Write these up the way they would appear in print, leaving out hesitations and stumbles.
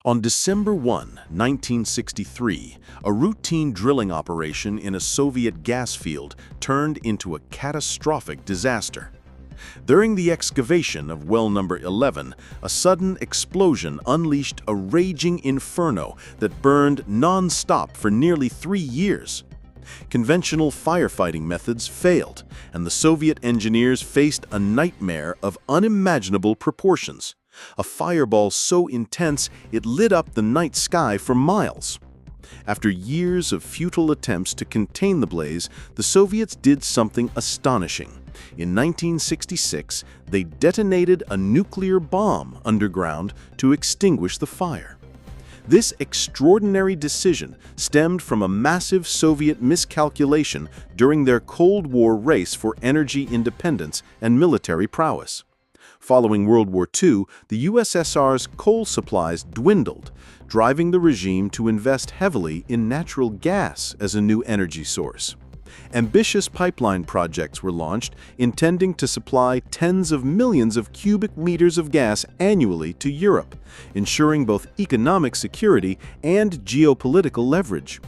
On December 1, 1963, a routine drilling operation in a Soviet gas field turned into a catastrophic disaster. During the excavation of well number 11, a sudden explosion unleashed a raging inferno that burned non-stop for nearly 3 years. Conventional firefighting methods failed, and the Soviet engineers faced a nightmare of unimaginable proportions. A fireball so intense it lit up the night sky for miles. After years of futile attempts to contain the blaze, the Soviets did something astonishing. In 1966, they detonated a nuclear bomb underground to extinguish the fire. This extraordinary decision stemmed from a massive Soviet miscalculation during their Cold War race for energy independence and military prowess. Following World War II, the USSR's coal supplies dwindled, driving the regime to invest heavily in natural gas as a new energy source. Ambitious pipeline projects were launched, intending to supply tens of millions of cubic meters of gas annually to Europe, ensuring both economic security and geopolitical leverage.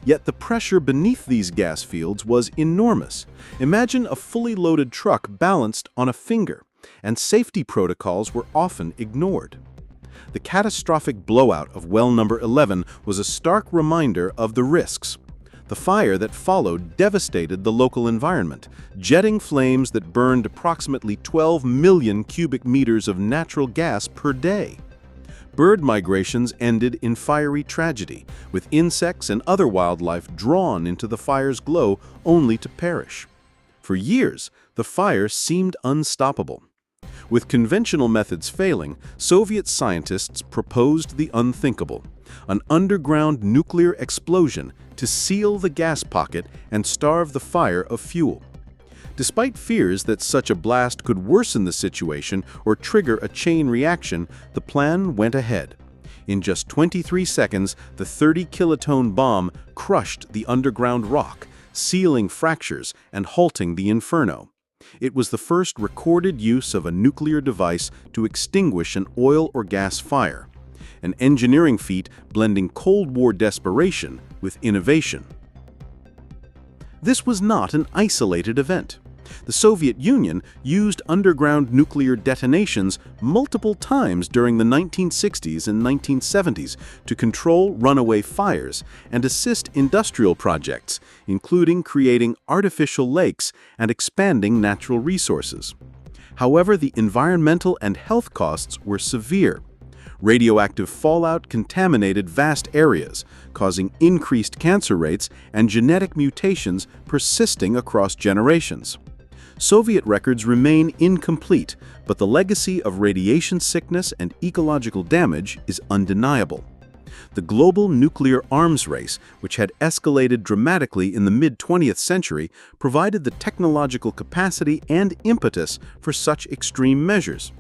Yet the pressure beneath these gas fields was enormous. Imagine a fully loaded truck balanced on a finger, and safety protocols were often ignored. The catastrophic blowout of well number 11 was a stark reminder of the risks. The fire that followed devastated the local environment, jetting flames that burned approximately 12 million cubic meters of natural gas per day. Bird migrations ended in fiery tragedy, with insects and other wildlife drawn into the fire's glow only to perish. For years, the fire seemed unstoppable. With conventional methods failing, Soviet scientists proposed the unthinkable: an underground nuclear explosion to seal the gas pocket and starve the fire of fuel. Despite fears that such a blast could worsen the situation or trigger a chain reaction, the plan went ahead. In just 23 seconds, the 30-kiloton bomb crushed the underground rock, sealing fractures and halting the inferno. It was the first recorded use of a nuclear device to extinguish an oil or gas fire, an engineering feat blending Cold War desperation with innovation. This was not an isolated event. The Soviet Union used underground nuclear detonations multiple times during the 1960s and 1970s to control runaway fires and assist industrial projects, including creating artificial lakes and expanding natural resources. However, the environmental and health costs were severe. Radioactive fallout contaminated vast areas, causing increased cancer rates and genetic mutations persisting across generations. Soviet records remain incomplete, but the legacy of radiation sickness and ecological damage is undeniable. The global nuclear arms race, which had escalated dramatically in the mid-20th century, provided the technological capacity and impetus for such extreme measures.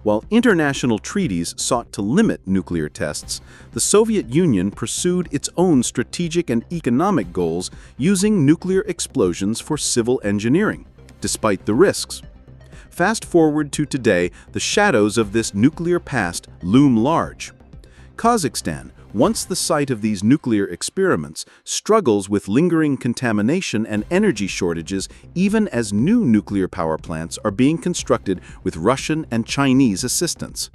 While international treaties sought to limit nuclear tests, the Soviet Union pursued its own strategic and economic goals using nuclear explosions for civil engineering, despite the risks. Fast forward to today, the shadows of this nuclear past loom large. Kazakhstan, once the site of these nuclear experiments, struggles with lingering contamination and energy shortages even as new nuclear power plants are being constructed with Russian and Chinese assistance.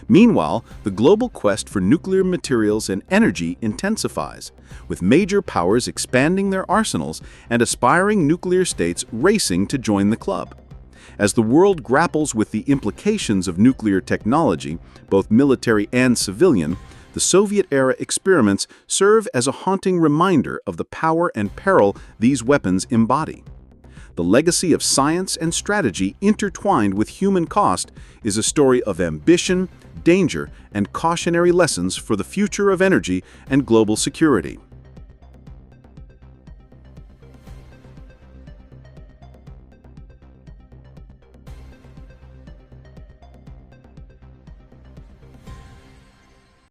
Meanwhile, the global quest for nuclear materials and energy intensifies, with major powers expanding their arsenals and aspiring nuclear states racing to join the club. As the world grapples with the implications of nuclear technology, both military and civilian, the Soviet-era experiments serve as a haunting reminder of the power and peril these weapons embody. The legacy of science and strategy intertwined with human cost is a story of ambition, danger, and cautionary lessons for the future of energy and global security.